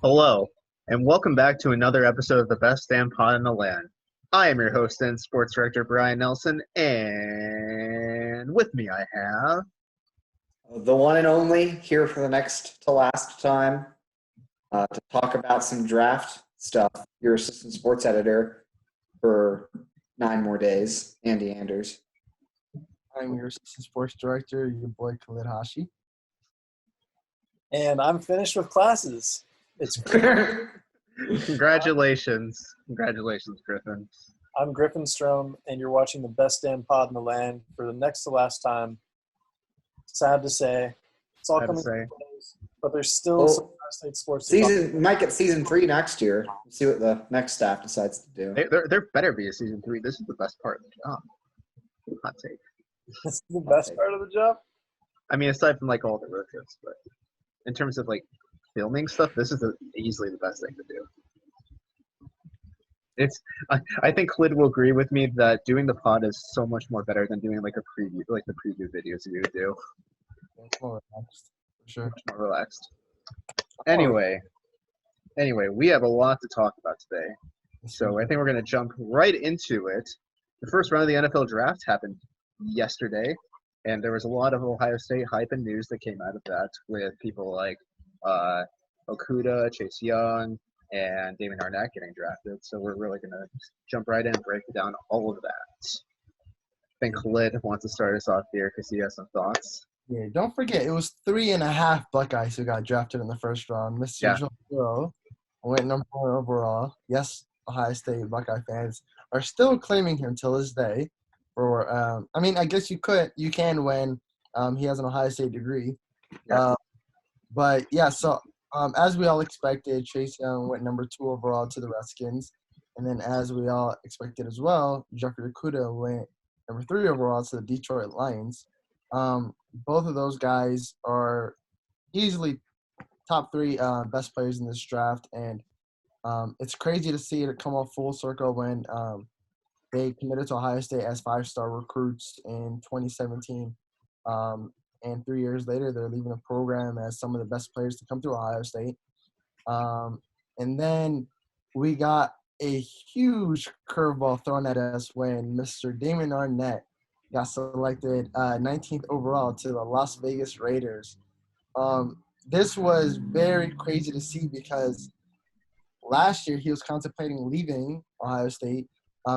Hello, and welcome back to another episode of the Best Damn Pod in the Land. I am your host and sports director, Brian Nelson, and with me I have... The one and only, here for the next to last time to talk about some draft stuff, your assistant sports editor for 9 more days, Andy Anders. I'm your assistant sports director, your boy Khalid Hashi. And I'm finished with classes. It's Congratulations, Griffin. I'm Griffin Strom, and you're watching the best damn pod in the land for the next to last time. Sad to say, it's all coming to a close, but there's still some state sports. We might get season 3 next year. See what the next staff decides to do. There better be a season 3. This is the best part of the job. Hot take. That's the best part of the job? I mean, aside from like all the road trips, but in terms of like filming stuff, this is easily the best thing to do. I think Khalid will agree with me that doing the pod is so much more better than doing like a preview, like the preview videos you would do. It's more relaxed, for sure. Much more relaxed. Anyway, we have a lot to talk about today, so I think we're going to jump right into it. The first round of the NFL draft happened yesterday, and there was a lot of Ohio State hype and news that came out of that with people like Okuda, Chase Young, and Damon Arnett getting drafted. So we're really going to jump right in and break down all of that. I think Khalid wants to start us off here because he has some thoughts. Yeah, don't forget, it was 3.5 Buckeyes who got drafted in the first round. Mr. Joe Burrow went number 1 overall. Yes, Ohio State Buckeye fans are still claiming him till this day. I guess you can when he has an Ohio State degree. Yeah. But yeah, so as we all expected, Chase Young went number 2 overall to the Redskins. And then as we all expected as well, Jeffrey Okudah went number 3 overall to the Detroit Lions. Both of those guys are easily top 3 best players in this draft. And it's crazy to see it come off full circle when they committed to Ohio State as 5-star recruits in 2017. And 3 years later, they're leaving the program as some of the best players to come through Ohio State. And then we got a huge curveball thrown at us when Mr. Damon Arnett got selected 19th overall to the Las Vegas Raiders. This was very crazy to see because last year he was contemplating leaving Ohio State,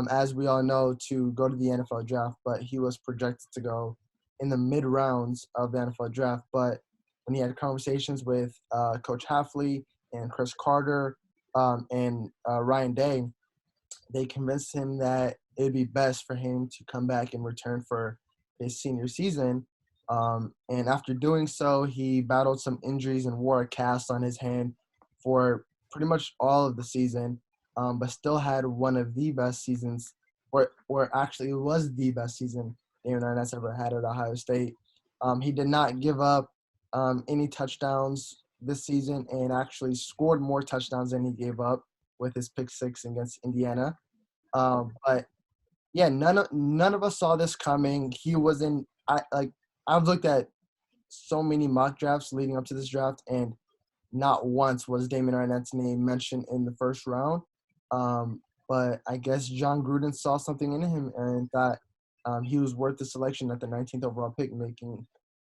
as we all know, to go to the NFL draft, but he was projected to go in the mid-rounds of the NFL draft. But when he had conversations with Coach Hafley and Chris Carter and Ryan Day, they convinced him that it would be best for him to come back and return for his senior season. And after doing so, he battled some injuries and wore a cast on his hand for pretty much all of the season, but still had one of the best seasons, or actually it was the best season Damon Arnett's ever had at Ohio State. He did not give up any touchdowns this season and actually scored more touchdowns than he gave up with his pick 6 against Indiana. But yeah, none of us saw this coming. He wasn't. I've looked at so many mock drafts leading up to this draft, and not once was Damon Arnett's name mentioned in the first round. But I guess John Gruden saw something in him and thought he was worth the selection at the 19th overall pick, making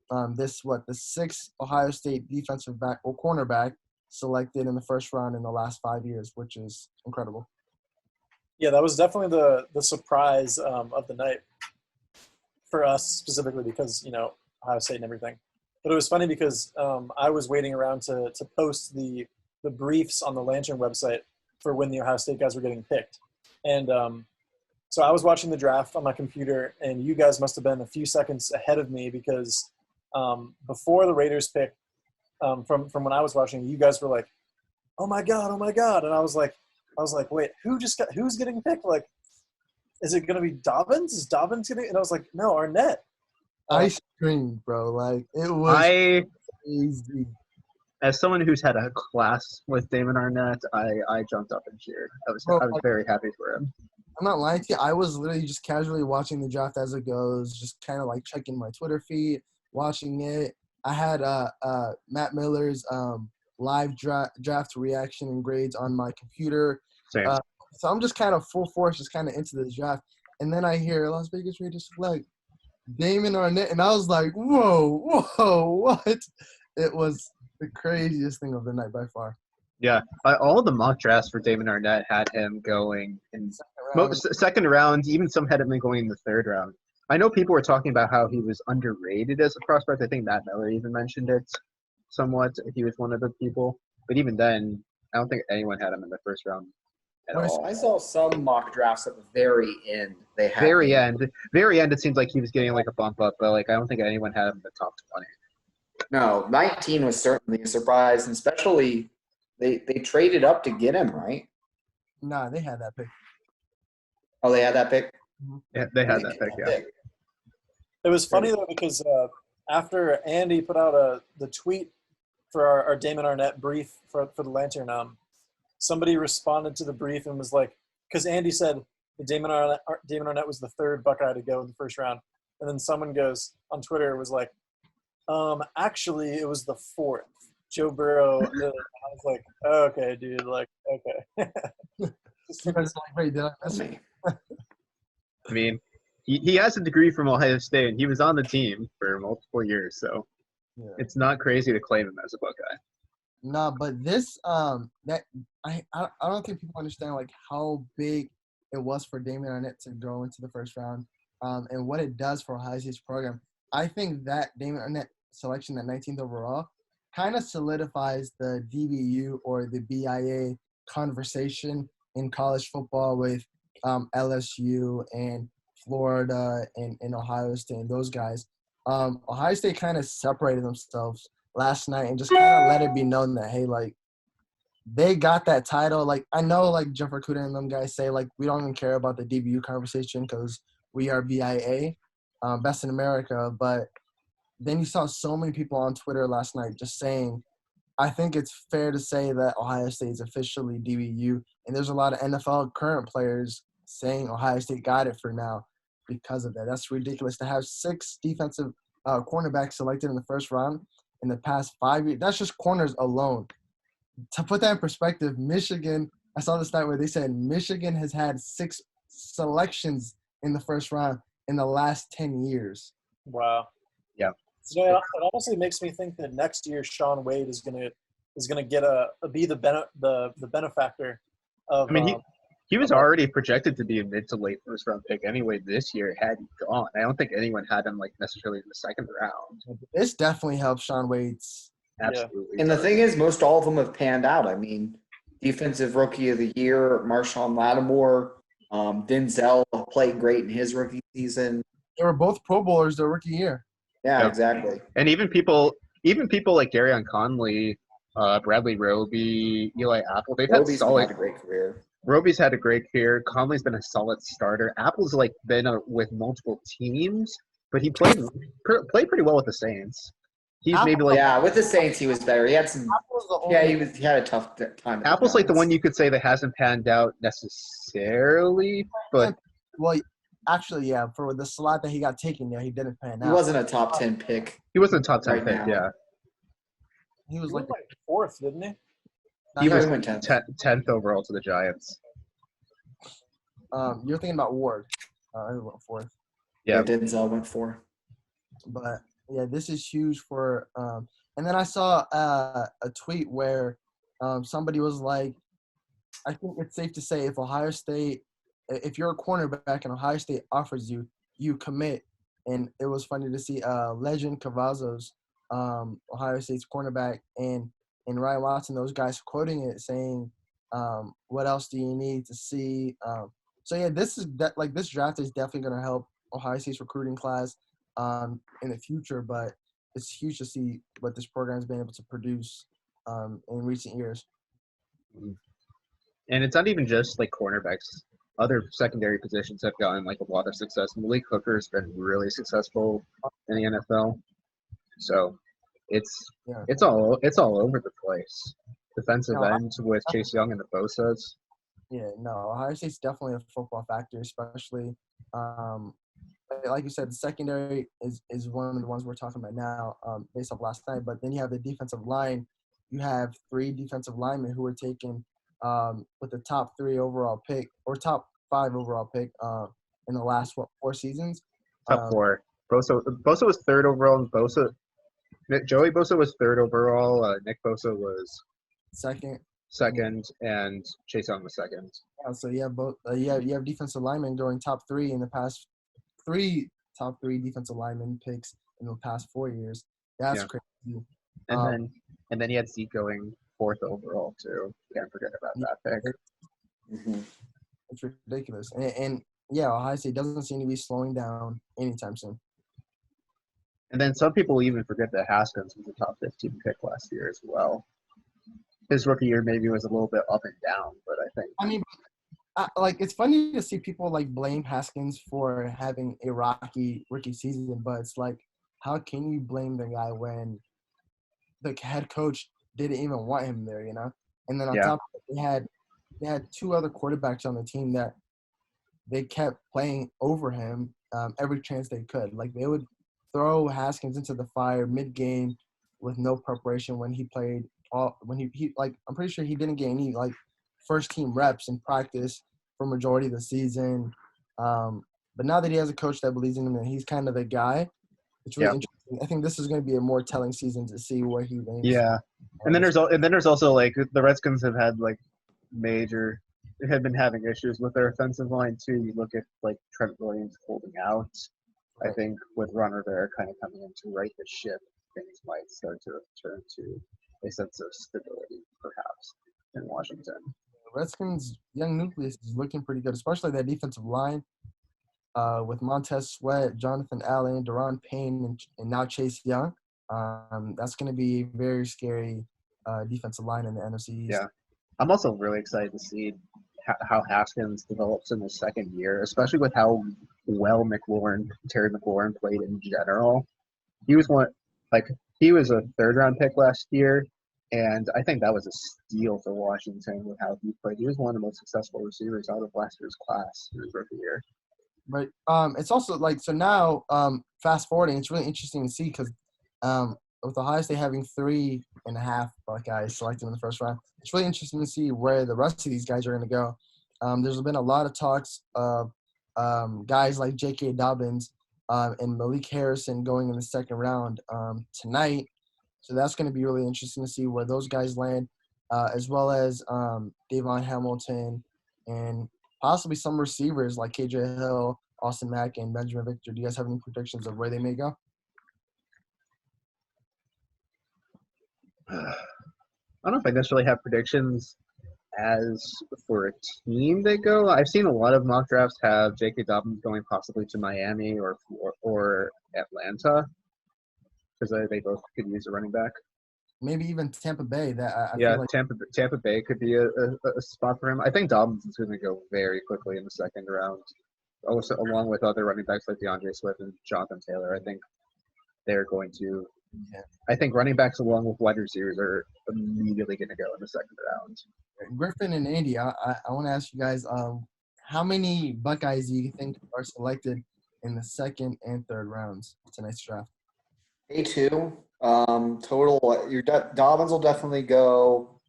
the 6th Ohio State defensive back or cornerback selected in the first round in the last 5 years, which is incredible. Yeah, that was definitely the surprise of the night for us specifically because, Ohio State and everything. But it was funny because I was waiting around to post the briefs on the Lantern website for when the Ohio State guys were getting picked. And so I was watching the draft on my computer, and you guys must have been a few seconds ahead of me because before the Raiders pick, from when I was watching, you guys were like, oh my God. And I was like, wait, who's getting picked? Like, is it going to be Dobbins? Is Dobbins getting? And I was like, no, Arnett. I screamed, bro. Like, it was crazy. As someone who's had a class with Damon Arnett, I jumped up and cheered. I was very happy for him. I'm not lying to you. I was literally just casually watching the draft as it goes, just kind of like checking my Twitter feed, watching it. I had Matt Miller's live draft reaction and grades on my computer. Same. So I'm just kind of full force, just kind of into this draft. And then I hear Las Vegas Raiders select Damon Arnett, and I was like, whoa, what? It was the craziest thing of the night by far. Yeah, all the mock drafts for Damon Arnett had him going in second round. Even some had him going in the third round. I know people were talking about how he was underrated as a prospect. I think Matt Miller even mentioned it somewhat. He was one of the people. But even then, I don't think anyone had him in the first round at all. I saw some mock drafts at the very end. They had Very end, it seems like he was getting like a bump up, but like I don't think anyone had him in the top 20. No, 19 was certainly a surprise, and especially they traded up to get him, right? Nah, they had that pick. Oh, they had that pick? Yeah, they had that pick, yeah. It was funny though because after Andy put out the tweet for our Damon Arnett brief for the Lantern, somebody responded to the brief and was like, because Andy said that Damon Arnett was the third Buckeye to go in the first round, and then someone goes on Twitter was like, actually it was the fourth. Joe Burrow. I was like, oh, okay, dude, like, okay. Wait, did I miss Me. I mean, he has a degree from Ohio State, and he was on the team for multiple years, so it's not crazy to claim him as a Buckeye. No, but this that I don't think people understand like how big it was for Damon Arnett to go into the first round, and what it does for Ohio State's program. I think that Damon Arnett selection at 19th overall kind of solidifies the DBU or the BIA conversation in college football with LSU and Florida and Ohio State and those guys. Ohio State kind of separated themselves last night and just kind of let it be known that, hey, like, they got that title. Like, I know, like, Jeff Arcuda and them guys say, like, we don't even care about the DBU conversation because we are BIA, best in America. But then you saw so many people on Twitter last night just saying, I think it's fair to say that Ohio State is officially DBU. And there's a lot of NFL current players saying Ohio State got it for now because of that. That's ridiculous to have 6 defensive cornerbacks selected in the first round in the past 5 years. That's just corners alone. To put that in perspective, Michigan, I saw this stat where they said Michigan has had 6 selections in the first round in the last 10 years. Wow. Yeah. So it honestly makes me think that next year Sean Wade is gonna get be the benefactor of. I mean, he was already projected to be a mid to late first round pick anyway this year had he gone. I don't think anyone had him like necessarily in the second round. This definitely helps Sean Wade's. Absolutely. And the thing is, most all of them have panned out. I mean, defensive rookie of the year, Marshawn Lattimore, Denzel played great in his rookie season. They were both Pro Bowlers their rookie year. Yeah, exactly. And even people like Darion Conley, Bradley Roby, Eli Apple, they've had solid. Had a great career. Roby's had a great career. Conley's been a solid starter. Apple's like been with multiple teams, but he played pretty well with the Saints. He's maybe like with the Saints he was better. He had some. He had a tough time. Apple's like the one you could say that hasn't panned out necessarily, but actually, yeah, for the slot that he got taken, he didn't pan out. He wasn't a top 10 pick. He wasn't a top 10 pick. Yeah, he was like 4th, didn't he? He was 10th overall to the Giants. You're thinking about Ward. He went 4th. Yeah, Denzel went 4. But yeah, this is huge for. And then I saw a tweet where somebody was like, I think it's safe to say if you're a cornerback and Ohio State offers you, you commit. And it was funny to see Legend Cavazos, Ohio State's cornerback, and Ryan Watson, those guys quoting it, saying, "What else do you need to see?" So yeah, this draft is definitely going to help Ohio State's recruiting class in the future. But it's huge to see what this program has been able to produce in recent years. And it's not even just like cornerbacks. Other secondary positions have gotten like a lot of success. Malik Hooker's been really successful in the NFL. So it's all over the place. Defensive ends with Chase Young and the Bosas. Yeah, no, Ohio State's definitely a football factor, especially like you said, the secondary is one of the ones we're talking about now, based off last night. But then you have the defensive line you have 3 defensive linemen who were taken with the top 3 overall pick or top 5 overall pick in the last 4 seasons. Top 4. Bosa was 3rd overall, and Joey Bosa was 3rd overall. Nick Bosa was second, and Chase Young was 2nd. So you have both. You have defensive linemen going top 3 in the past 3 top 3 defensive lineman picks in the past 4 years. That's crazy. And then you had Zeke going 4th overall too. Can't forget about that pick. Mm-hmm. It's ridiculous. And Ohio State doesn't seem to be slowing down anytime soon. And then some people even forget that Haskins was a top 15 pick last year as well. His rookie year maybe was a little bit up and down, but I think. I mean, it's funny to see people blame Haskins for having a rocky rookie season, but it's like, how can you blame the guy when the head coach didn't even want him there, you know? And then on top of it, they had 2 other quarterbacks on the team that they kept playing over him every chance they could. Like, they would throw Haskins into the fire mid-game with no preparation when he played. When he I'm pretty sure he didn't get any first-team reps in practice for majority of the season. But now that he has a coach that believes in him and he's kind of the guy, it's really interesting. I think this is going to be a more telling season to see where he ranks. Yeah, and then there's also the Redskins have had been having issues with their offensive line too. You look at Trent Williams holding out. I think with Ron Rivera kind of coming in to right the ship, things might start to return to a sense of stability, perhaps, in Washington. The Redskins' young nucleus is looking pretty good, especially that defensive line with Montez Sweat, Jonathan Allen, Deron Payne, and now Chase Young. That's going to be a very scary defensive line in the NFC East. Yeah. I'm also really excited to see how Haskins develops in his second year, especially with how well Terry McLaurin played in general. He was he was a 3rd-round pick last year, and I think that was a steal for Washington with how he played. He was one of the most successful receivers out of last year's class in his rookie year. Right. It's also so now fast forwarding, it's really interesting to see because with Ohio State having 3.5 Buckeyes selected in the first round, it's really interesting to see where the rest of these guys are going to go. There's been a lot of talks of guys like J.K. Dobbins and Malik Harrison going in the 2nd round tonight. So that's going to be really interesting to see where those guys land, as well as Davon Hamilton and possibly some receivers like KJ Hill, Austin Mack, and Benjamin Victor. Do you guys have any predictions of where they may go? I don't know if I necessarily have predictions as for a team they go. I've seen a lot of mock drafts have J.K. Dobbins going possibly to Miami or Atlanta because they both could use a running back. Maybe even Tampa Bay. Tampa Bay could be a spot for him. I think Dobbins is going to go very quickly in the 2nd round, also along with other running backs like DeAndre Swift and Jonathan Taylor. I think they're going to. Yeah. I think running backs along with wide receivers are immediately going to go in the 2nd round. Griffin and Andy, I want to ask you guys, how many Buckeyes do you think are selected in the 2nd and 3rd rounds of tonight's draft? A2. Total. Your Dobbins will definitely go.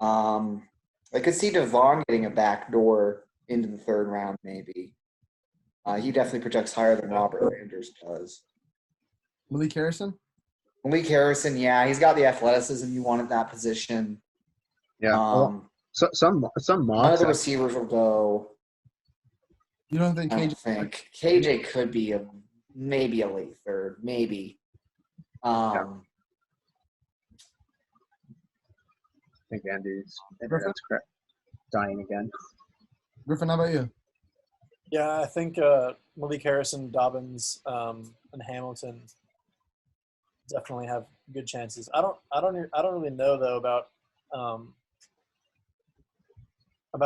I could see Devon getting a backdoor into the 3rd round, maybe. He definitely projects higher than Robert Landers does. Malik Harrison, yeah, he's got the athleticism you want at that position. Yeah. Some mocks. None of the receivers will go. You don't think KJ could be maybe a late 3rd, maybe. I think Andy's internet's correct. Dying again. Griffin, how about you? Yeah, I think Malik Harrison, Dobbins, and Hamilton definitely have good chances. I don't really know though about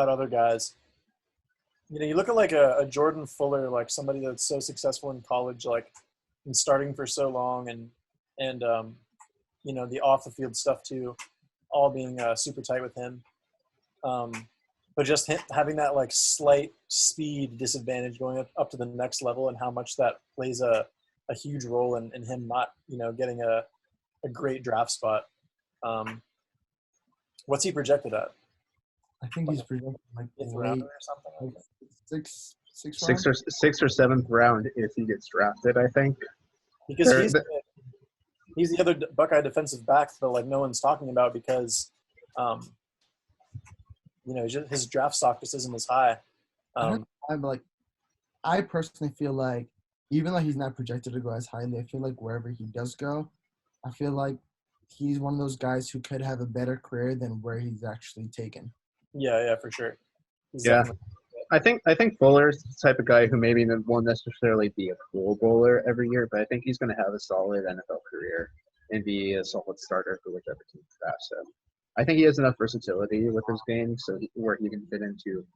other guys. You know, you look at a Jordan Fuller, like somebody that's so successful in college, like and starting for so long, and you know, the off the field stuff too, all being super tight with him. But just having that slight speed disadvantage going up to the next level, and how much that plays a huge role in him not, getting a great draft spot. What's he projected at? I think he's projected like Fifth late, rounder or something? like six Sixth or seventh round if he gets drafted, I think. Because They're- he's the other Buckeye defensive back that like no one's talking about because, his draft stock just isn't as high. I'm like, I personally feel like even though he's not projected to go as highly, I feel like wherever he does go, I feel like he's one of those guys who could have a better career than where he's actually taken. Yeah, for sure. He's Yeah. definitely- I think Fuller's the type of guy who maybe won't necessarily be a Pro Bowler every year, but I think he's going to have a solid NFL career and be a solid starter for whichever team drafts him. I think he has enough versatility with his game where he can fit into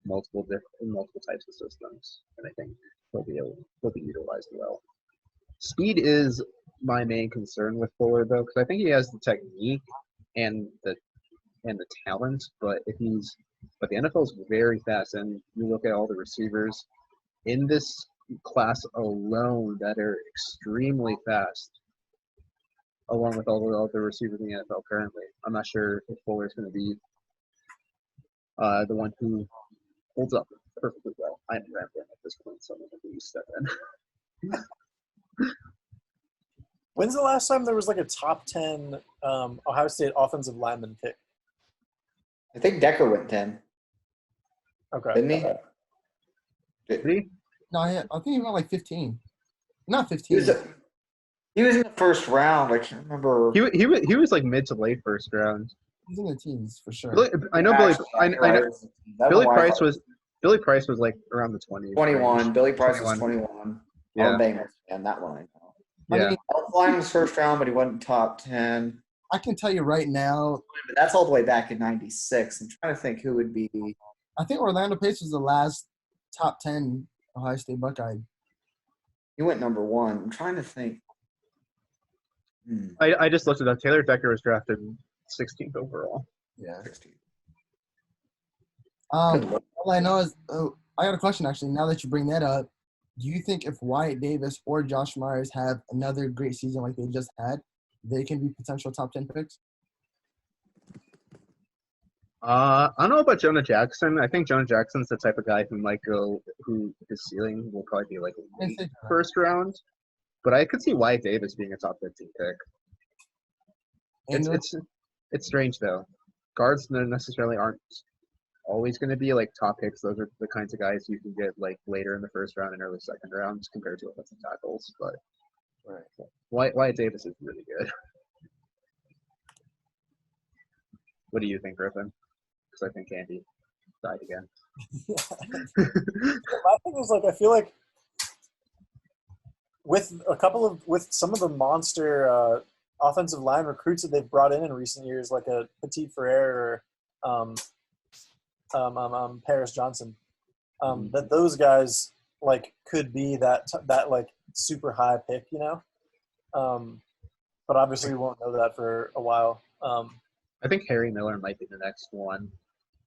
multiple types of systems, and I think he'll be utilized well. Speed is my main concern with Fuller though, because I think he has the technique and the talent, but the NFL is very fast, and you look at all the receivers in this class alone that are extremely fast, along with all the other receivers in the NFL currently. I'm not sure if Fuller is going to be the one who holds up perfectly well. I'm rambling at this point, so I'm going to please step in. When's the last time there was like a top 10 Ohio State offensive lineman pick? I think Decker went 10, Okay. didn't he? See? No, I think he went like 15. Not He 15. he was in the first round. I can't remember. He was like mid to late first round. He's in the teens for sure. I know Actually, I you're right, know it was- I don't Billy know why I Price thought- was Billy Price was like around the 20s. 21. Billy Price 21. was 21. Yeah. I'm a Bengals fan. That one I know. I Yeah. mean, Line was first round, but he wasn't top 10. I can tell you right now, But that's all the way back in '96. I'm trying to think who would be. I think Orlando Pace was the last top 10 Ohio State Buckeye. He went number 1. I'm trying to think. I just looked it up. Taylor Decker was drafted 16th overall. Yeah. 16. All I know is, I got a question actually. Now that you bring that up, do you think if Wyatt Davis or Josh Myers have another great season like they just had, they can be potential top 10 picks? I don't know about Jonah Jackson. I think Jonah Jackson's the type of guy who his ceiling will probably be like late first round. But I could see Wyatt Davis being a top 15 pick. It's strange though. Guards necessarily aren't always going to be like top picks. Those are the kinds of guys you can get like later in the first round and early second rounds compared to offensive tackles. But Wyatt Davis is really good. What do you think, Griffin? Because I think Andy died again. My thing is I feel like with some of the monster offensive line recruits that they've brought in recent years, like a Petit Frere or Paris Johnson, that those guys could be that super high pick, but obviously we won't know that for a while. I think Harry Miller might be the next one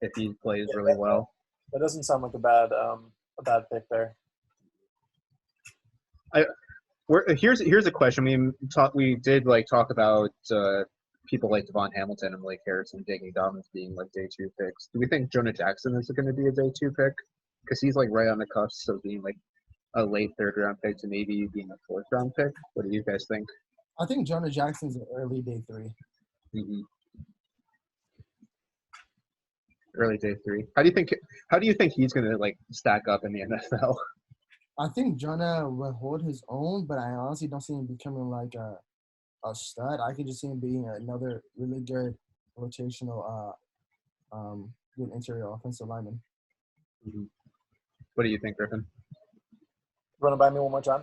if he plays really well. That doesn't sound like a bad pick there. Here's a question. We did talk about people like Devon Hamilton and Blake Harrison, J.K. Dobbins being day 2 picks. Do we think Jonah Jackson is going to be a day 2 pick? Because he's right on the cusp of being a late 3rd round pick to maybe being a 4th round pick. What do you guys think? I think Jonah Jackson's an early day 3. Mm-hmm. Early day 3. How do you think he's going to stack up in the NFL? I think Jonah will hold his own, but I honestly don't see him becoming a stud. I could just see him being another really good rotational, good interior offensive lineman. Mm-hmm. What do you think, Griffin? Run it by me one more time.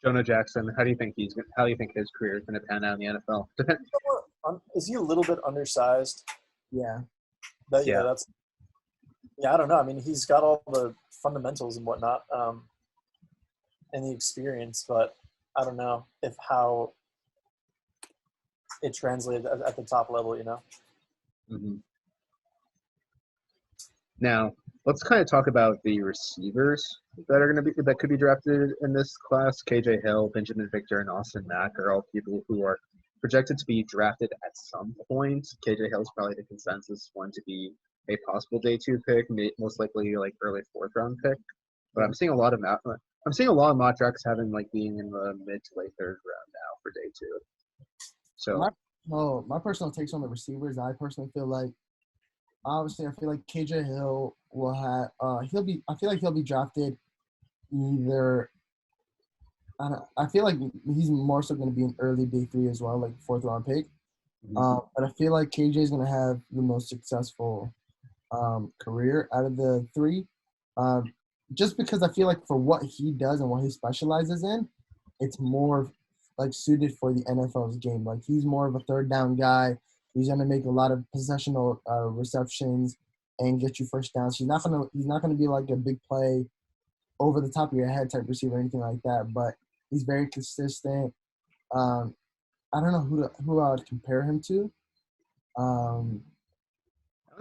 Jonah Jackson. How do you think his career is going to pan out in the NFL? Is he a little bit undersized? Yeah. I don't know. I mean, he's got all the fundamentals and whatnot, and the experience, but I don't know how it translated at the top level, Mm-hmm. Now, let's kind of talk about the receivers that could be drafted in this class. KJ Hill, Benjamin Victor, and Austin Mack are all people who are projected to be drafted at some point. KJ Hill's probably the consensus one to be a possible day 2 pick, most likely like early 4th round pick. But I'm seeing a lot of mock drafts having like being in the mid to late 3rd round now for day 2. So my personal takes on the receivers. I personally feel like, obviously, I feel like KJ Hill will have. I feel like he'll be drafted either. I feel like he's more so going to be an early day 3 as well, like 4th round pick. But I feel like KJ is going to have the most successful career out of the 3. Just because I feel like for what he does and what he specializes in, it's more like suited for the NFL's game. Like he's more of a 3rd down guy. He's going to make a lot of possessional receptions and get you first downs. He's not gonna be like a big play over the top of your head type receiver or anything like that. But he's very consistent. I don't know who I would compare him to. I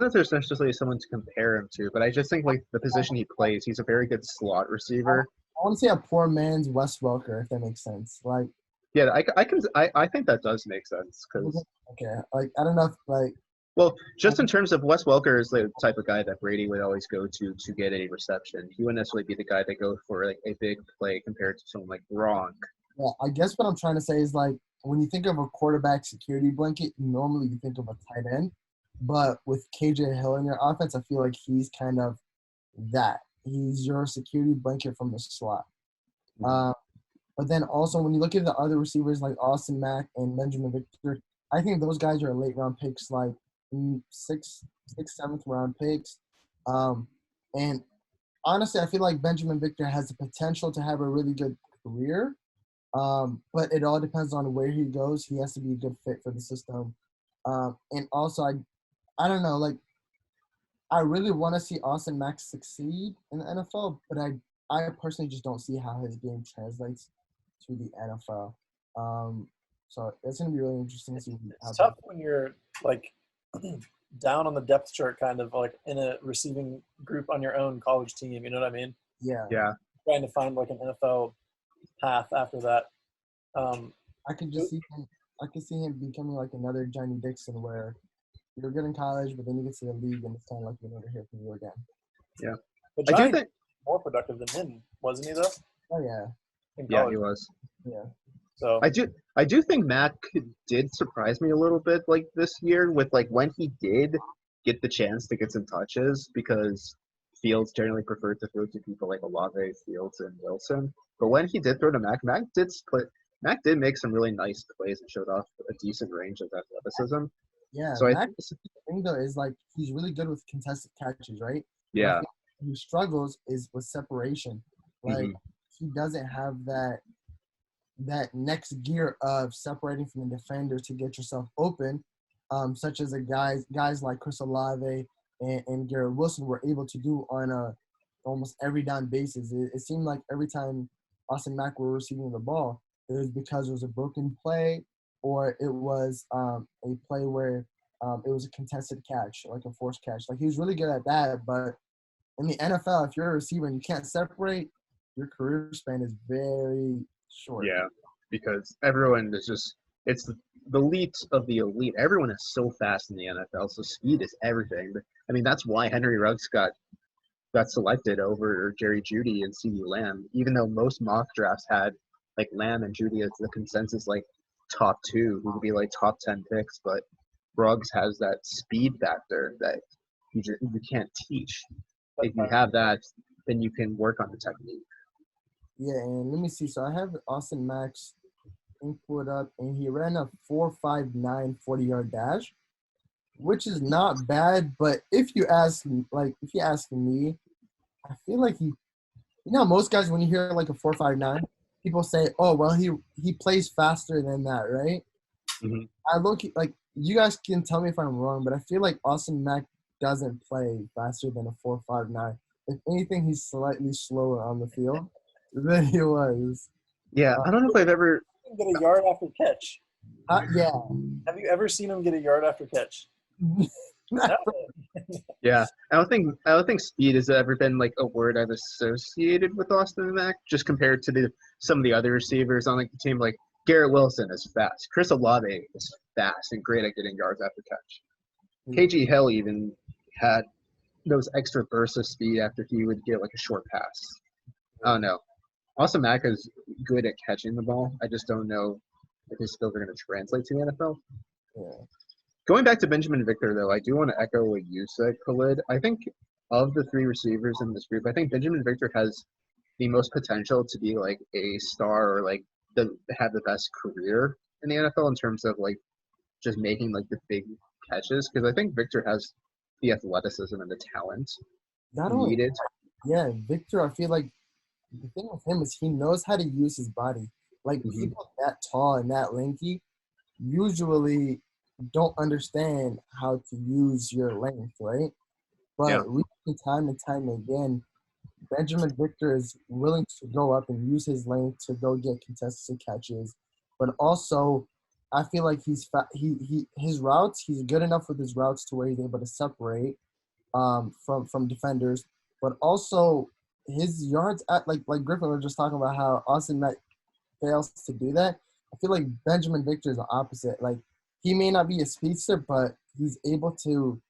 don't know if there's necessarily someone to compare him to, but I just think like the position he plays, he's a very good slot receiver. I want to say a poor man's Wes Welker, if that makes sense. Like, yeah, I think that does make sense because okay, like I don't know if like. Well, just in terms of Wes Welker is the type of guy that Brady would always go to get a reception. He wouldn't necessarily be the guy that goes for like a big play compared to someone like Gronk. Yeah, I guess what I'm trying to say is like when you think of a quarterback security blanket, normally you think of a tight end. But with KJ Hill in your offense, I feel like he's kind of that. He's your security blanket from the slot. But then also when you look at the other receivers like Austin Mack and Benjamin Victor, I think those guys are late round picks, like 6th, 7th round picks. And honestly, I feel like Benjamin Victor has the potential to have a really good career. But it all depends on where he goes. He has to be a good fit for the system. And also, I don't know, like, I really want to see Austin Mack succeed in the NFL, but I personally just don't see how his game translates to the NFL. So it's going to be really interesting to see. It's tough when you're, like, down on the depth chart, kind of, like, in a receiving group on your own college team, you know what I mean? Yeah. Trying to find, like, an NFL path after that. I could see him becoming like another Johnny Dixon, where you're good in college, but then you get to the league and it's kind of like we never hear from you again. Yeah, but Johnny was more productive than him, wasn't he? Though. Oh yeah. Yeah, he was. Yeah. So I do think Matt did surprise me a little bit, like this year, with like when he did get the chance to get some touches, because Fields generally preferred to throw to people like Olave, Fields, and Wilson. But when he did throw to Mac did make some really nice plays and showed off a decent range of athleticism. Yeah, so the thing though is like he's really good with contested catches, right? Yeah. He struggles is with separation. Like he doesn't have that next gear of separating from the defender to get yourself open, such as guys like Chris Olave and Garrett Wilson were able to do on a almost every down basis. It seemed like every time Austin Mack were receiving the ball, it was because it was a broken play or it was a play where it was a contested catch, like a forced catch. Like he was really good at that, but in the NFL, if you're a receiver and you can't separate, your career span is very short. Yeah, because everyone is just – it's the elite of the elite. Everyone is so fast in the NFL, so speed is everything. I mean, that's why Henry Ruggs got selected over Jerry Jeudy and CeeDee Lamb, even though most mock drafts had like Lamb and Jeudy as the consensus like top 2, who would be like top 10 picks, but Ruggs has that speed factor that you can't teach. If you have that, then you can work on the technique. Yeah, and let me see. So I have Austin Mack's input up, and he ran a 4.59 40-yard dash, which is not bad. But if you ask me, I feel like most guys, when you hear like a 4.59, people say, "Oh, well, he plays faster than that, right?" Mm-hmm. I look like you guys can tell me if I'm wrong, but I feel like Austin Mack doesn't play faster than a 4.59. If anything, he's slightly slower on the field than he was. Yeah, I don't know if I've ever get a yard after catch. Yeah. Have you ever seen him get a yard after catch? No. Yeah, I don't think speed has ever been like a word I've associated with Austin Mack, just compared to some of the other receivers on like the team, like Garrett Wilson is fast. Chris Olave is fast and great at getting yards after catch. KG Hill even had those extra bursts of speed after he would get like a short pass. I don't know. Austin Mack is good at catching the ball. I just don't know if his skills are going to translate to the NFL. Yeah. Going back to Benjamin Victor, though, I do want to echo what you said, Khalid. I think of the three receivers in this group, I think Benjamin Victor has the most potential to be like a star or like have the best career in the NFL in terms of like just making like the big catches. Because I think Victor has the athleticism and the talent Not only needed. Yeah, Victor, I feel like the thing with him is he knows how to use his body. Like Mhm. people that tall and that lanky usually don't understand how to use your length, right? But Yeah. we see time and time again, Benjamin Victor is willing to go up and use his length to go get contested catches. But also, I feel like his routes, he's good enough with his routes to where he's able to separate from defenders. But also, his yards at like Griffin was just talking about how Austin Mack fails to do that. I feel like Benjamin Victor is the opposite. Like he may not be a speedster, but he's able to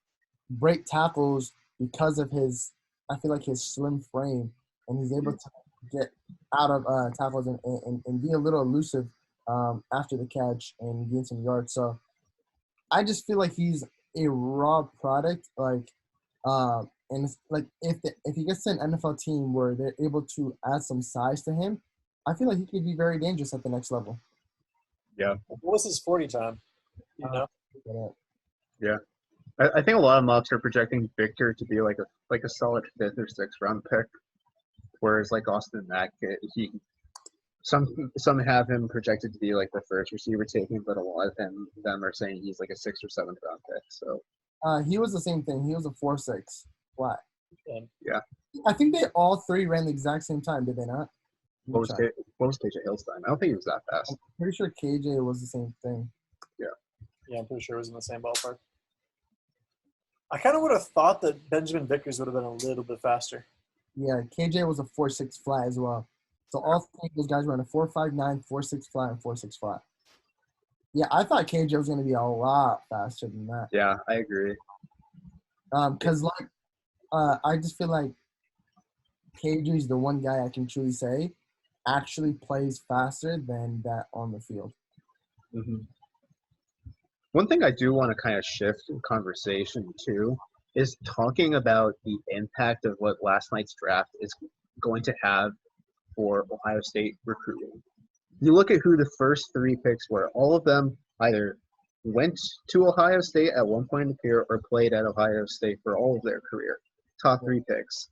break tackles because of his. I feel like his slim frame, and he's able to get out of tackles and be a little elusive after the catch and gain some yards. So I just feel like he's a raw product. And it's like if he gets to an NFL team where they're able to add some size to him, I feel like he could be very dangerous at the next level. What was his 40 time? You know? I think a lot of mocks are projecting Victor to be like a solid 5th or 6th round pick, whereas like Austin Mack, some have him projected to be like the first receiver taken, but a lot of them are saying he's like a 6th or 7th round pick. So He was the same thing. He was a 4.6 flat. Yeah. I think they all three ran the exact same time, did they not? what was KJ Hill's time? I don't think he was that fast. I'm pretty sure KJ was the same thing. Yeah, I'm pretty sure it was in the same ballpark. I kind of would have thought that Benjamin Vickers would have been a little bit faster. Yeah, KJ was a 4.6 flat as well. So all three of those guys ran a 4.59, 4.6 flat, and 4.6 flat. Yeah, I thought KJ was going to be a lot faster than that. Yeah, I agree. Because I just feel like KJ is the one guy I can truly say actually plays faster than that on the field. Mm-hmm. One thing I do want to kind of shift in conversation to is talking about the impact of what last night's draft is going to have for Ohio State recruiting. You look at who the first 3 picks were. All of them either went to Ohio State at one point in the career or played at Ohio State for all of their career. Top 3 picks.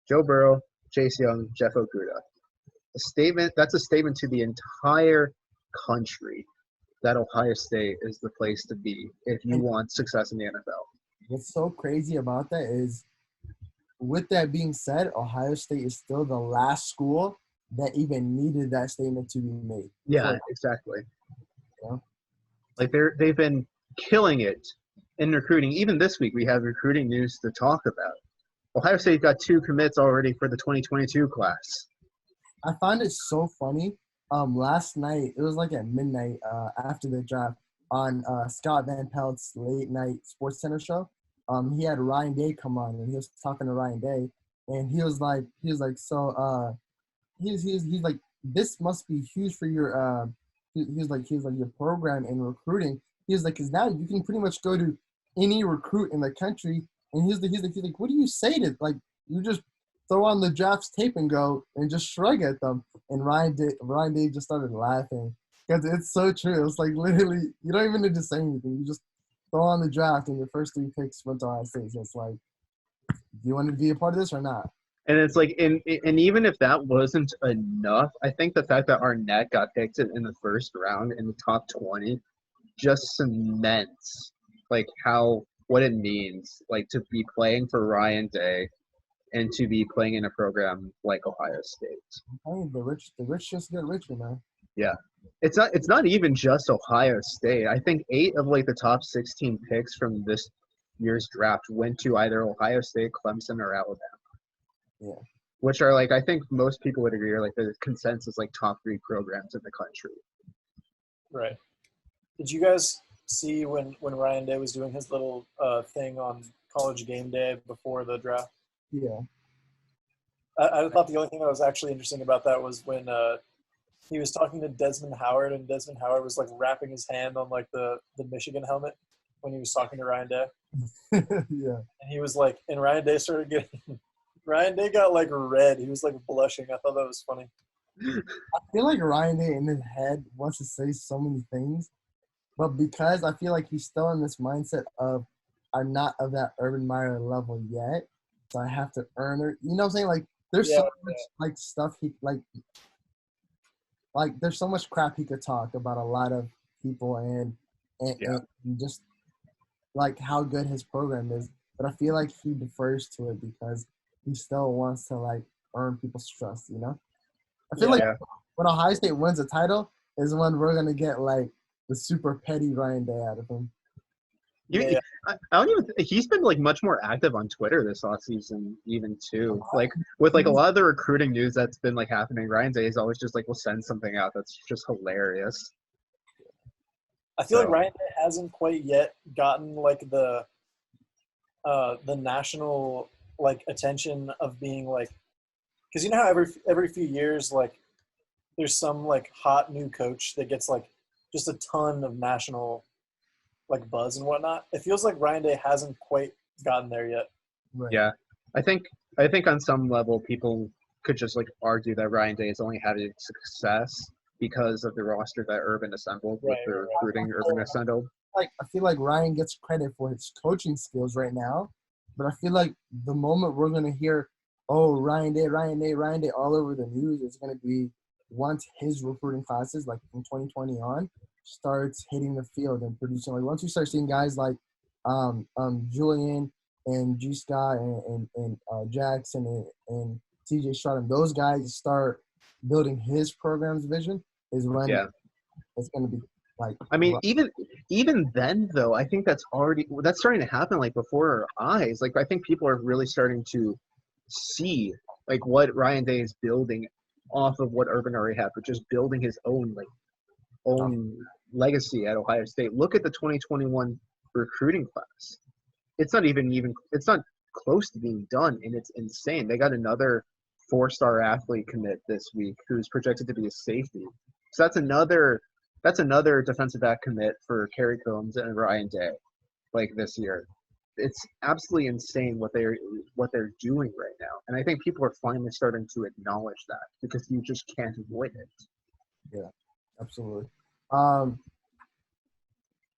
Joe Burrow, Chase Young, Jeff Okudah. That's a statement to the entire country that Ohio State is the place to be if you want success in the NFL. What's so crazy about that is, with that being said, Ohio State is still the last school that even needed that statement to be made. Yeah, exactly. Yeah. Like they've been killing it in recruiting. Even this week, we have recruiting news to talk about. Ohio State got 2 commits already for the 2022 class. I find it so funny. Last night, it was like at midnight after the draft on Scott Van Pelt's late night Sports Center show. He had Ryan Day come on, and he was talking to Ryan Day, and he was like, so he's like, this must be huge for your he was like your program in recruiting. He was like, because now you can pretty much go to any recruit in the country, and he's like, what do you say to, like, you just throw on the draft's tape and go and just shrug at them. And Ryan Day just started laughing because it's so true. It's like literally, you don't even need to say anything. You just throw on the draft and your first 3 picks went to Ohio State. So it's like, do you want to be a part of this or not? And it's like, and even if that wasn't enough, I think the fact that Arnett got picked in the first round in the top 20 just cements like what it means like to be playing for Ryan Day and to be playing in a program like Ohio State. I mean, the rich just get richer, man. Yeah. It's not even just Ohio State. I think 8 of like the top 16 picks from this year's draft went to either Ohio State, Clemson, or Alabama. Yeah. Which are like, I think most people would agree are like the consensus like top 3 programs in the country. Right. Did you guys see when Ryan Day was doing his little thing on College Game Day before the draft? Yeah. I thought the only thing that was actually interesting about that was when he was talking to Desmond Howard, and Desmond Howard was like wrapping his hand on like the Michigan helmet when he was talking to Ryan Day. Yeah. And he was like, and Ryan Day started getting, Ryan Day got like red. He was like blushing. I thought that was funny. I feel like Ryan Day in his head wants to say so many things, but because I feel like he's still in this mindset of I'm not of that Urban Meyer level yet, so I have to earn it. You know what I'm saying? Like there's so much like stuff he like there's so much crap he could talk about a lot of people and just like how good his program is. But I feel like he defers to it because he still wants to like earn people's trust, you know? I feel like when Ohio State wins a title is when we're gonna get like the super petty Ryan Day out of him. I don't even. He's been like much more active on Twitter this offseason, even too. Like with like a lot of the recruiting news that's been like happening. Ryan Day is always just like will send something out that's just hilarious. I feel like Ryan Day hasn't quite yet gotten like the national like attention of being like, because you know how every few years like there's some like hot new coach that gets like just a ton of national like buzz and whatnot. It feels like Ryan Day hasn't quite gotten there yet. Right. Yeah, I think on some level people could just like argue that Ryan Day has only had success because of the roster that Urban assembled with the recruiting Urban assembled. Like I feel like Ryan gets credit for his coaching skills right now, but I feel like the moment we're gonna hear, oh Ryan Day all over the news, is gonna be once his recruiting classes, like from 2020 on, starts hitting the field and producing. Like once you start seeing guys like Julian and G Scott and Jackson and TJ Stroud, and those guys start building his program's vision, is when it's going to be like. I mean, even then though, I think that's starting to happen like before our eyes. Like I think people are really starting to see like what Ryan Day is building off of what Urban already had, but just building his own legacy at Ohio State. Look at the 2021 recruiting class. It's not close to being done, and it's insane. They got another 4-star athlete commit this week who's projected to be a safety. So that's another defensive back commit for Kerry Combs and Ryan Day, like this year. It's absolutely insane what they're doing right now, and I think people are finally starting to acknowledge that because you just can't avoid it. Yeah, absolutely.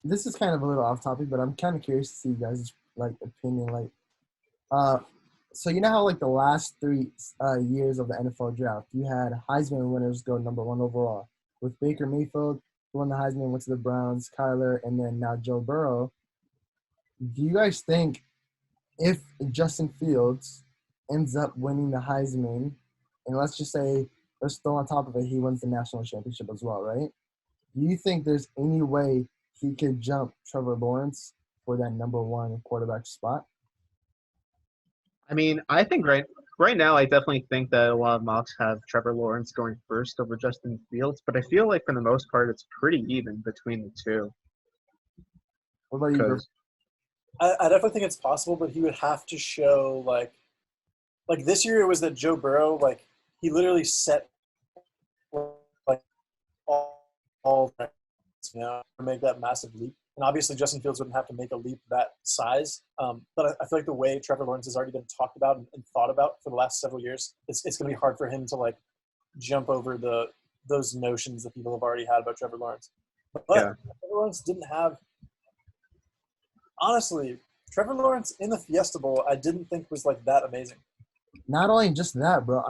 This is kind of a little off topic, but I'm kind of curious to see you guys' like opinion. Like, so you know how like the last 3 years of the NFL draft, you had Heisman winners go number 1 overall with Baker Mayfield, who won the Heisman, went to the Browns, Kyler, and then now Joe Burrow. Do you guys think if Justin Fields ends up winning the Heisman, and let's just say, let's throw on top of it, he wins the national championship as well, right? Do you think there's any way he could jump Trevor Lawrence for that number 1 quarterback spot? I mean, I think right now, I definitely think that a lot of mocks have Trevor Lawrence going first over Justin Fields, but I feel like for the most part, it's pretty even between the two. What about you, Griffin? I definitely think it's possible, but he would have to show like this year it was that Joe Burrow, like he literally set like all you know, to make that massive leap. And obviously Justin Fields wouldn't have to make a leap that size. But I feel like the way Trevor Lawrence has already been talked about and thought about for the last several years, it's going to be hard for him to like jump over those notions that people have already had about Trevor Lawrence. But Trevor Lawrence didn't have – honestly, Trevor Lawrence in the Fiesta Bowl I didn't think was like that amazing. Not only just that, bro.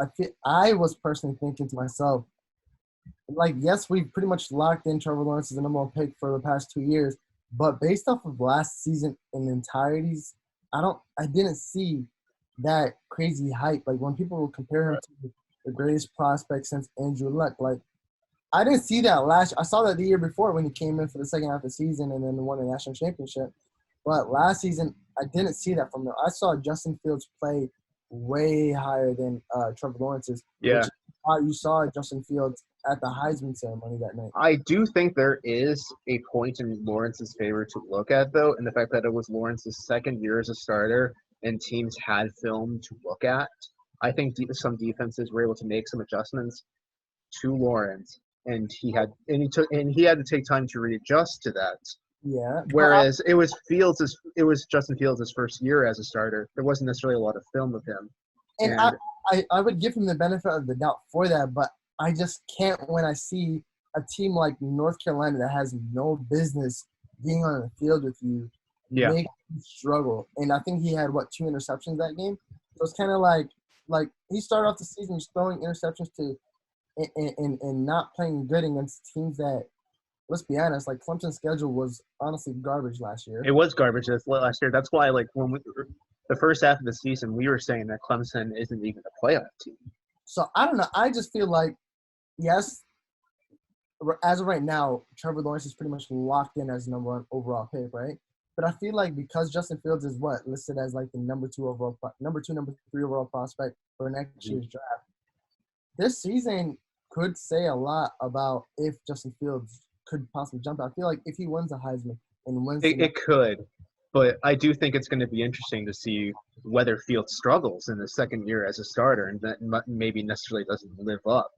I was personally thinking to myself, like, yes, we've pretty much locked in Trevor Lawrence as the number 1 pick for the past 2 years, but based off of last season in the entireties, I didn't see that crazy hype. Like when people will compare him to the greatest prospect since Andrew Luck, like I didn't see that I saw that the year before when he came in for the second half of the season and then won the national championship. But last season, I didn't see that from him. I saw Justin Fields play way higher than Trevor Lawrence's. Yeah. You saw Justin Fields at the Heisman ceremony that night. I do think there is a point in Lawrence's favor to look at, though, in the fact that it was Lawrence's second year as a starter and teams had film to look at. I think some defenses were able to make some adjustments to Lawrence, and he had to take time to readjust to that. Yeah. Whereas it was Justin Fields' first year as a starter. There wasn't necessarily a lot of film of him. And I would give him the benefit of the doubt for that, but I just can't when I see a team like North Carolina that has no business being on the field with you make you struggle. And I think he had, 2 interceptions that game? So it's kind of like he started off the season just throwing interceptions and not playing good against teams that, let's be honest, like Clemson's schedule was honestly garbage last year. It was garbage last year. That's why, the first half of the season, we were saying that Clemson isn't even a playoff team. So I don't know. I just feel like, yes, as of right now, Trevor Lawrence is pretty much locked in as number 1 overall pick, right? But I feel like because Justin Fields is listed as like the number 2, number 3 overall prospect for next year's draft, this season could say a lot about if Justin Fields could possibly jump out. I feel like if he wins a Heisman and wins it could. But I do think it's going to be interesting to see whether Fields struggles in the second year as a starter and that maybe necessarily doesn't live up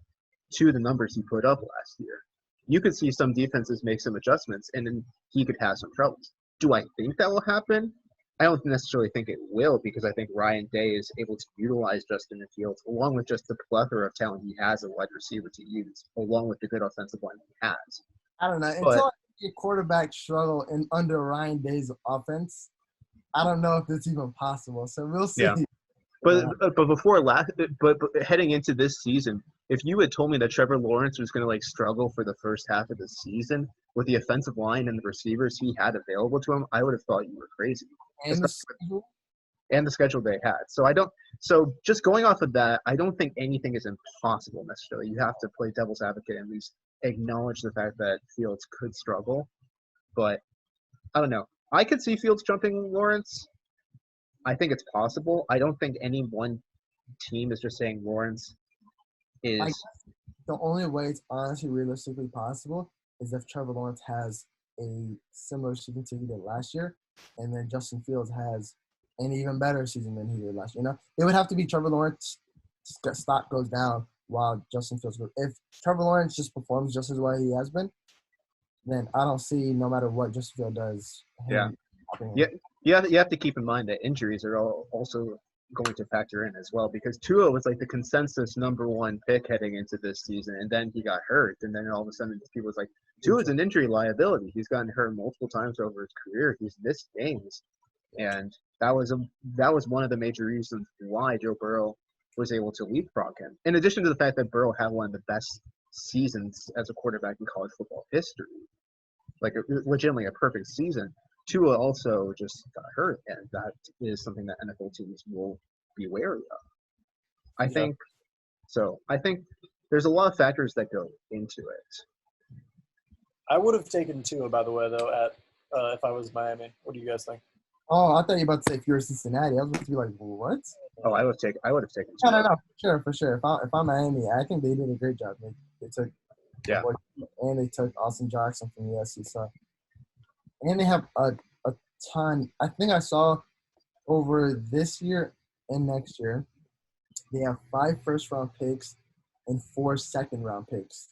to the numbers he put up last year. You could see some defenses make some adjustments, and then he could have some troubles. Do I think that will happen? I don't necessarily think it will, because I think Ryan Day is able to utilize Justin Fields along with just the plethora of talent he has at wide receiver to use, along with the good offensive line he has. I don't know. Until I see a quarterback struggle under Ryan Day's offense, I don't know if it's even possible. So we'll see. Yeah. But heading into this season, if you had told me that Trevor Lawrence was going to struggle for the first half of the season with the offensive line and the receivers he had available to him, I would have thought you were crazy. And the schedule they had. So just going off of that, I don't think anything is impossible necessarily. You have to play devil's advocate and at least acknowledge the fact that Fields could struggle. But I don't know. I could see Fields jumping Lawrence. I think it's possible. I don't think any one team is just saying Lawrence is. I guess the only way it's honestly realistically possible is if Trevor Lawrence has a similar season to he did last year, and then Justin Fields has an even better season than he did last year. It would have to be Trevor Lawrence stock goes down while Justin Fields goes. If Trevor Lawrence just performs just as well as he has been, then I don't see, no matter what Justin Fields does. Yeah. You have to keep in mind that injuries are also going to factor in as well, because Tua was the consensus number 1 pick heading into this season, and then he got hurt, and then all of a sudden people was like, Tua's an injury liability. He's gotten hurt multiple times over his career. He's missed games, and that was one of the major reasons why Joe Burrow was able to leapfrog him. In addition to the fact that Burrow had one of the best seasons as a quarterback in college football history, legitimately a perfect season. Tua also just got hurt, and that is something that NFL teams will be wary of. I think there's a lot of factors that go into it. I would have taken Tua, by the way, though, if I was Miami. What do you guys think? Oh, I thought you were about to say if you were Cincinnati. I was about to be like, what? Oh, I would have taken Tua. No, for sure. If I'm Miami, I think they did a great job. They took and they took Austin Jackson from USC. So, and they have a ton. I think I saw over this year and next year, they have 5 first-round picks and 4 second-round picks,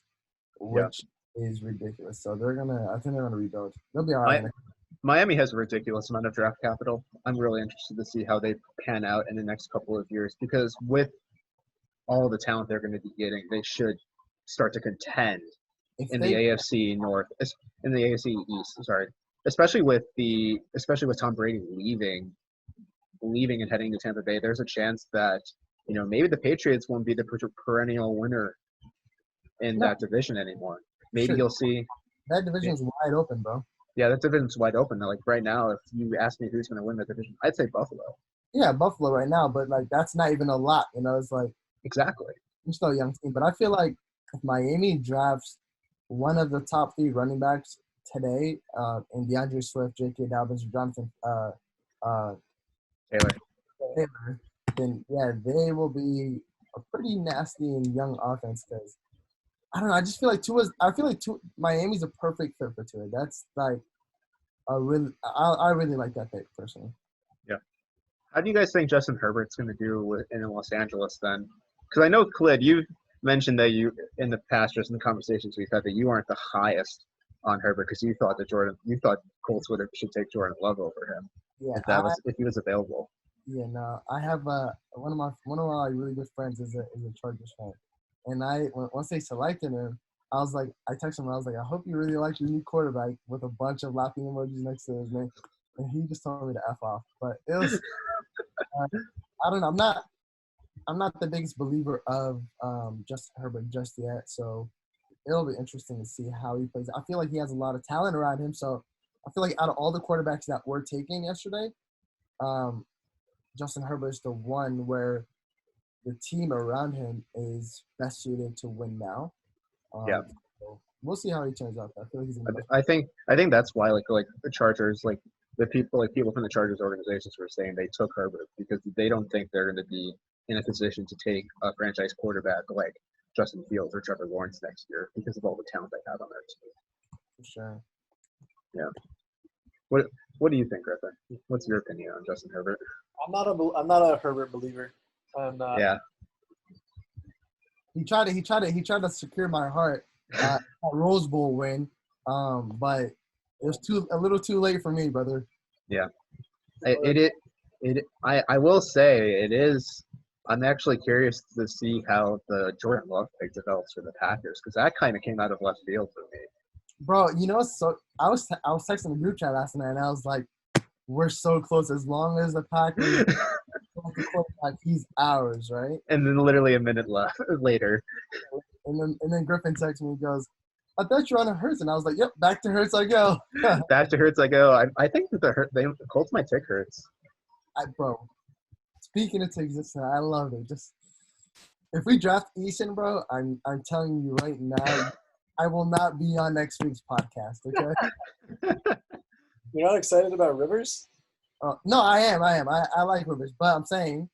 which is ridiculous. So I think they're gonna rebuild. They'll be all right. Miami has a ridiculous amount of draft capital. I'm really interested to see how they pan out in the next couple of years, because with all the talent they're going to be getting, they should start to contend in the AFC North, in the AFC East. Sorry, especially with Tom Brady leaving and heading to Tampa Bay. There's a chance that maybe the Patriots won't be the perennial winner in that division anymore. Maybe you'll see that division is wide open, bro. Yeah, that division's wide open. Right now, if you ask me who's going to win the division, I'd say Buffalo. Yeah, Buffalo right now, but that's not even a lot. It's exactly. You're still a young team, but I feel like if Miami drafts one of the top 3 running backs today, in DeAndre Swift, J.K. Dobbins, Jonathan Taylor, then they will be a pretty nasty and young offense, because I don't know. I just feel like Miami's a perfect fit for Tua. That's like I really like that pick personally. Yeah. How do you guys think Justin Herbert's going to do in Los Angeles then? Because I know, Khalid, you've mentioned that you, in the past, just in the conversations we've had, that you aren't the highest on Herbert because you thought Colts should take Jordan Love over him if he was available. Yeah, no, I have one of my really good friends is a Chargers fan, and once they selected him, I texted him, I was like, I hope you really like your new quarterback with a bunch of laughing emojis next to his name, and he just told me to F off. But it was, I don't know, I'm not the biggest believer of Justin Herbert just yet, so it'll be interesting to see how he plays. I feel like he has a lot of talent around him, so I feel like out of all the quarterbacks that were taken yesterday, Justin Herbert is the one where the team around him is best suited to win now. So we'll see how he turns out. I feel like he's in the I think that's why like the Chargers, like the people from the Chargers organizations were saying they took Herbert because they don't think they're going to be in a position to take a franchise quarterback like Justin Fields or Trevor Lawrence next year because of all the talent they have on their team. for sure. Yeah. What do you think, Griffin? What's your opinion on Justin Herbert? I'm not a Herbert believer. Yeah. He tried to secure my heart at a Rose Bowl win, but it was a little too late for me, brother. Yeah. I will say it is. I'm actually curious to see how the Jordan Love pick develops for the Packers because that kind of came out of left field for me. Bro, so I was texting the group chat last night, and I was like, we're so close. As long as the Packers he's ours, right? And then literally a minute later. And then Griffin texts me and goes, I bet you're on a Hurts. And I was like, yep, back to Hurts I go. Back to Hurts I go. I think that the Colts might take Hurts. Bro, speaking into existence, I love it. Just if we draft Eason, bro, I'm telling you right now, I will not be on next week's podcast, okay? You're not excited about Rivers? No, I am. I like Rivers, but I'm saying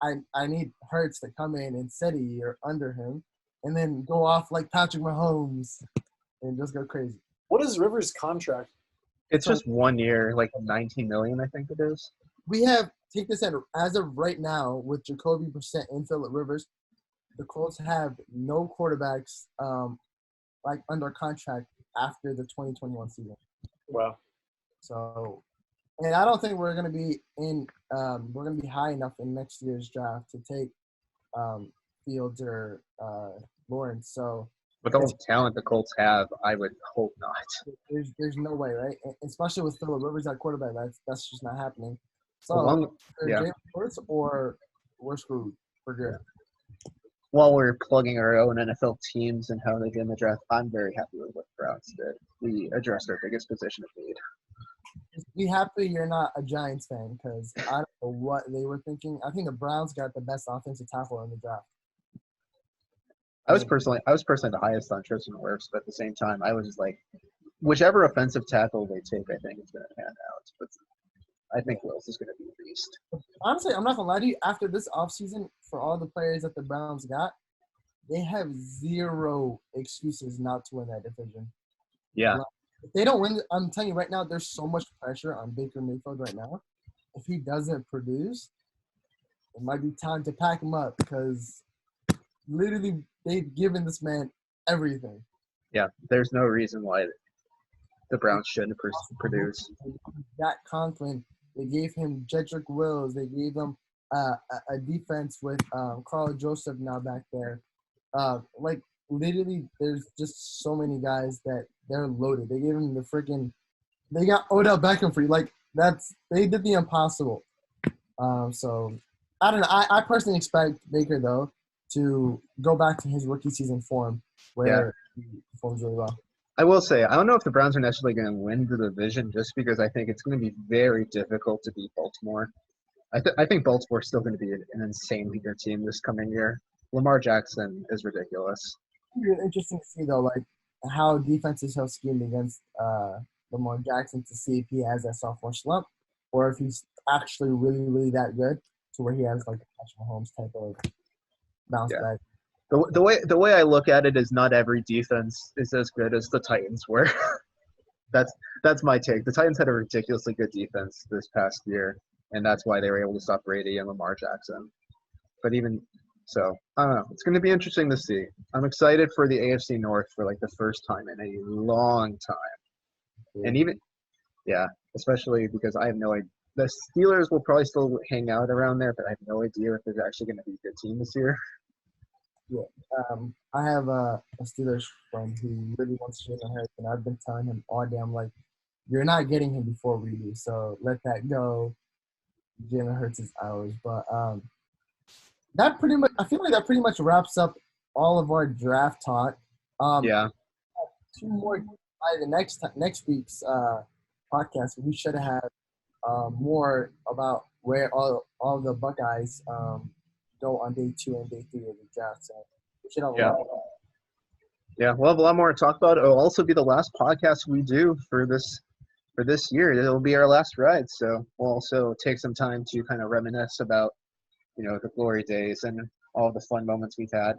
I need Hurts to come in and set a year under him and then go off like Patrick Mahomes and just go crazy. What is Rivers' contract? It's just 1 year, like $19 million, I think it is. We have take this in as of right now with Jacoby Brissett and Phillip Rivers, the Colts have no quarterbacks like under contract after the 2021 season. Wow. So, and I don't think we're going to be high enough in next year's draft to take Fields or Lawrence. So, with all the talent the Colts have, I would hope not. There's no way, right? Especially with Phillip Rivers at quarterback, that's just not happening. So, Jalen Hurts or we're screwed for good. While we're plugging our own NFL teams and how they did in the draft, I'm very happy with what the Browns did. We addressed our biggest position of need. Be happy you're not a Giants fan because I don't know what they were thinking. I think the Browns got the best offensive tackle in the draft. I was personally the highest on Tristan Wirfs, but at the same time, I was just like, whichever offensive tackle they take, I think is going to pan out. But I think Wills is going to be a beast. Honestly, I'm not going to lie to you. After this offseason, for all the players that the Browns got, they have zero excuses not to win that division. Yeah. If they don't win, I'm telling you right now, there's so much pressure on Baker Mayfield right now. If he doesn't produce, it might be time to pack him up because literally they've given this man everything. Yeah, there's no reason why the Browns shouldn't produce. That Conklin, they gave him Jedrick Wills. They gave him a defense with Carl Joseph now back there. Like, literally, there's just so many guys that they're loaded. They gave him they got Odell Beckham free. Like, they did the impossible. So, I don't know. I personally expect Baker, though, to go back to his rookie season form where he performs really well. I will say, I don't know if the Browns are necessarily going to win the division just because I think it's going to be very difficult to beat Baltimore. I think Baltimore's still going to be an insanely good team this coming year. Lamar Jackson is ridiculous. It's really interesting to see, though, like, how defenses have schemed against Lamar Jackson to see if he has that sophomore slump or if he's actually really, really that good to where he has, like, a Patrick Mahomes type of bounce back. the way I look at it is not every defense is as good as the Titans were. that's my take. The Titans had a ridiculously good defense this past year, and that's why they were able to stop Brady and Lamar Jackson. But even so, I don't know. It's going to be interesting to see. I'm excited for the AFC North for like the first time in a long time, and even especially because I have no idea. The Steelers will probably still hang out around there, but I have no idea if they're actually going to be a good team this year. Yeah. I have a Steelers friend who really wants Jalen Hurts, and I've been telling him all day, I'm like, you're not getting him before we do, so let that go. Jalen Hurts is ours. But that pretty much, I feel like that pretty much wraps up all of our draft talk. Yeah. Two more by the next week's podcast. We should have more about where all the Buckeyes go on day 2 and day 3 of the draft. So we should have a lot. Yeah, we'll have a lot more to talk about. It'll also be the last podcast we do for this year. It'll be our last ride, so we'll also take some time to kind of reminisce about, the glory days and all the fun moments we've had.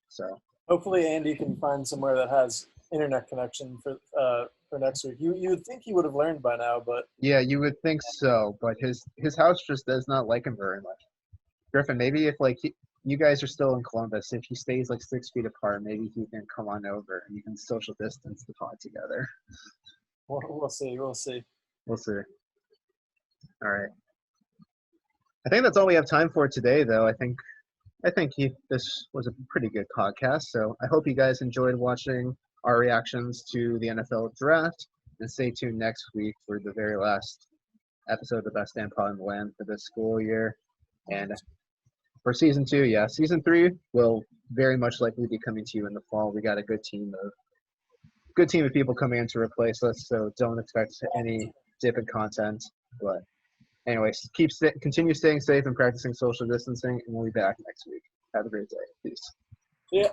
So hopefully Andy can find somewhere that has internet connection for next week. You would think he would have learned by now, but yeah, you would think so, but his house just does not like him very much. Griffin, maybe if you guys are still in Columbus, if he stays like 6 feet apart, maybe he can come on over and you can social distance the pod together. We'll see. We'll see. All right. I think that's all we have time for today, though. I think this was a pretty good podcast. So I hope you guys enjoyed watching our reactions to the NFL draft. And stay tuned next week for the very last episode of the Best Damn Pod in the Land for this school year. And for season 2, season 3 will very much likely be coming to you in the fall. We got a good team of people coming in to replace us, so don't expect any dip in content. But anyways, continue staying safe and practicing social distancing, and we'll be back next week. Have a great day. Peace. Yeah.